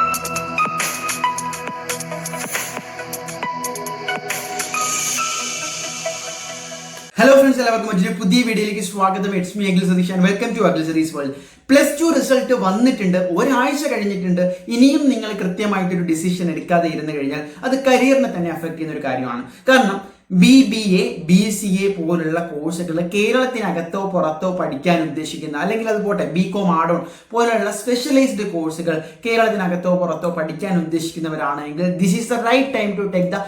Hello friends, എല്ലാവർക്കും മറ്റൊരു പുതിയ വീഡിയോയിലേക്ക് സ്വാഗതം. It's me Akhil Satheesh and welcome to Akhil Satheesh world. +2 result വന്നിട്ടുണ്ട്, ഒരാഴ്ച കഴിഞ്ഞിട്ടുണ്ട്. ഇനിയും നിങ്ങൾ കൃത്യമായിട്ടൊരു ഡിസിഷൻ എടുക്കാതെ ഇരുന്ന് കഴിഞ്ഞാൽ അത് കരിയറിനെ തന്നെ അഫക്ട് ചെയ്യുന്ന ഒരു കാര്യമാണ്. കാരണം BBA, BCA പോലുള്ള കോഴ്സുകൾ കേരളത്തിനകത്തോ പുറത്തോ പഠിക്കാൻ ഉദ്ദേശിക്കുന്ന, അല്ലെങ്കിൽ അത് പോട്ടെ BCom ആഡോൺ പോലുള്ള സ്പെഷ്യലൈസ്ഡ് കോഴ്സുകൾ കേരളത്തിനകത്തോ പുറത്തോ പഠിക്കാൻ ഉദ്ദേശിക്കുന്നവരാണെങ്കിൽ this is the right time to take the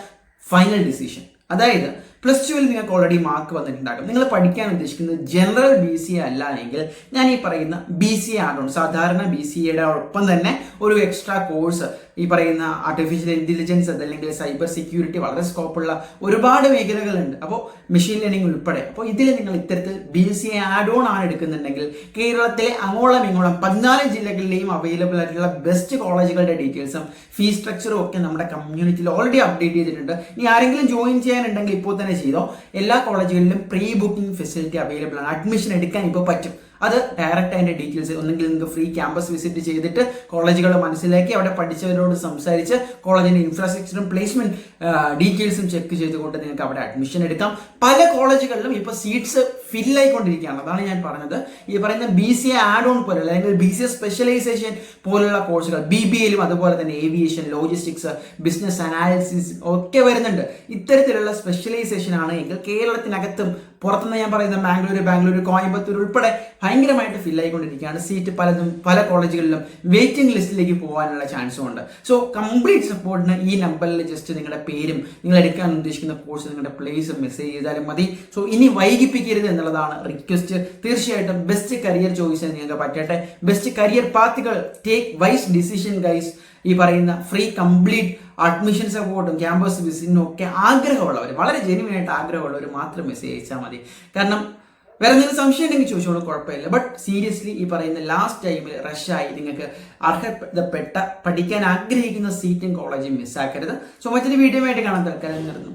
final decision. അതായത് +2 നിങ്ങൾക്ക് ഓൾറെഡി മാർക്ക് വന്നിട്ടുണ്ടാകും. നിങ്ങൾ പഠിക്കാൻ ഉദ്ദേശിക്കുന്നത് ജനറൽ BCA അല്ല എങ്കിൽ ഞാൻ ഈ പറയുന്ന BCA ആഡോൺ, സാധാരണ BCAയുടെ ഒപ്പം തന്നെ ഒരു എക്സ്ട്രാ കോഴ്സ്, ഈ പറയുന്ന ആർട്ടിഫിഷ്യൽ ഇന്റലിജൻസ് അതല്ലെങ്കിൽ സൈബർ സെക്യൂരിറ്റി, വളരെ സ്കോപ്പുള്ള ഒരുപാട് മേഖലകളുണ്ട്. അപ്പോൾ മെഷീൻ ലേണിംഗ് ഉൾപ്പെടെ. അപ്പോൾ ഇതിൽ നിങ്ങൾ ഇത്തരത്തിൽ BCA ആഡോൺ ആണ് എടുക്കുന്നുണ്ടെങ്കിൽ കേരളത്തിലെ അങ്ങോളം ഇങ്ങോളം 14 ജില്ലകളിലെയും അവൈലബിൾ ആയിട്ടുള്ള ബെസ്റ്റ് കോളേജുകളുടെ ഡീറ്റെയിൽസും ഫീസ് സ്ട്രക്ചറും ഒക്കെ നമ്മുടെ കമ്മ്യൂണിറ്റിയിൽ ഓൾറെഡി അപ്ഡേറ്റ് ചെയ്തിട്ടുണ്ട്. ഇനി ആരെങ്കിലും ജോയിൻ ചെയ്യാനുണ്ടെങ്കിൽ ഇപ്പോൾ തന്നെ ചെയ്തോ. എല്ലാ കോളേജുകളിലും പ്രീ ബുക്കിംഗ് ഫെസിലിറ്റി അവൈലബിൾ ആണ്. അഡ്മിഷൻ എടുക്കാൻ ഇപ്പോൾ പറ്റും. അത് ഡയറക്റ്റ് അതിൻ്റെ ഡീറ്റെയിൽസ് ഒന്നെങ്കിൽ നിങ്ങൾക്ക് ഫ്രീ ക്യാമ്പസ് വിസിറ്റ് ചെയ്തിട്ട് കോളേജുകൾ മനസ്സിലാക്കി അവിടെ പഠിച്ചവരോട് സംസാരിച്ച് കോളേജിൻ്റെ ഇൻഫ്രാസ്ട്രക്ചറും പ്ലേസ്മെന്റ് ഡീറ്റെയിൽസും ചെക്ക് ചെയ്തുകൊണ്ട് നിങ്ങൾക്ക് അവിടെ അഡ്മിഷൻ എടുക്കാം. പല കോളേജുകളിലും ഇപ്പോൾ സീറ്റ്സ് ഫില്ലായിക്കൊണ്ടിരിക്കുകയാണ്. അതാണ് ഞാൻ പറഞ്ഞത്. ഈ പറയുന്ന BCA ആഡ് ഓൺ പോലുള്ള അല്ലെങ്കിൽ BCA സ്പെഷ്യലൈസേഷൻ പോലുള്ള കോഴ്സുകൾ BBAയിലും അതുപോലെ തന്നെ ഏവിയേഷൻ, ലോജിസ്റ്റിക്സ്, ബിസിനസ് അനാലിസിസ് ഒക്കെ വരുന്നുണ്ട്. ഇത്തരത്തിലുള്ള സ്പെഷ്യലൈസേഷൻ ആണ് എങ്കിൽ കേരളത്തിനകത്തും പുറത്തുനിന്ന് ഞാൻ പറയുന്ന ബാംഗ്ലൂർ, കോയമ്പത്തൂർ ഉൾപ്പെടെ ഭയങ്കരമായിട്ട് ഫില്ലായിക്കൊണ്ടിരിക്കുകയാണ്. സീറ്റ് പലതും പല കോളേജുകളിലും വെയിറ്റിംഗ് ലിസ്റ്റിലേക്ക് പോകാനുള്ള ചാൻസും ഉണ്ട്. സോ കംപ്ലീറ്റ് സപ്പോർട്ടിന് ഈ നമ്പറിൽ ജസ്റ്റ് നിങ്ങളുടെ പേരും നിങ്ങൾ എടുക്കാൻ ഉദ്ദേശിക്കുന്ന കോഴ്സ്, നിങ്ങളുടെ പ്ലേസും മെസ്സേജ് ചെയ്താലും മതി. സോ ഇനി വൈകിപ്പിക്കരുത് എന്നുള്ളതാണ് റിക്വസ്റ്റ്. തീർച്ചയായിട്ടും ബെസ്റ്റ് കരിയർ ചോയ്സ് നിങ്ങൾക്ക് പറ്റട്ടെ. ബെസ്റ്റ് കരിയർ പാത്തുകൾ ടേക്ക് വൈസ് ഡിസിഷൻ ഗൈസ്. ഈ പറയുന്ന ഫ്രീ കംപ്ലീറ്റ് അഡ്മിഷൻ സപ്പോർട്ടും ക്യാമ്പസ് വിസിറ്റിനും ഒക്കെ ആഗ്രഹമുള്ളവർ, വളരെ ജെന്യുവൻ ആയിട്ട് ആഗ്രഹമുള്ളവർ മാത്രം മെസ്സേജ് അയച്ചാൽ മതി. കാരണം വേറെ എന്തെങ്കിലും സംശയം ഉണ്ടെങ്കിൽ ചോദിച്ചോളൂ, കുഴപ്പമില്ല. ബട്ട് സീരിയസ്ലി ഈ പറയുന്ന ലാസ്റ്റ് ടൈമിൽ റഷായി നിങ്ങൾക്ക് അർഹതപ്പെട്ട പഠിക്കാൻ ആഗ്രഹിക്കുന്ന സീറ്റും കോളേജും മിസ്സാക്കരുത്. സോ മറ്റൊരു വീഡിയോ ആയിട്ട് കാണാൻ തൽക്കാലം നിർന്നു.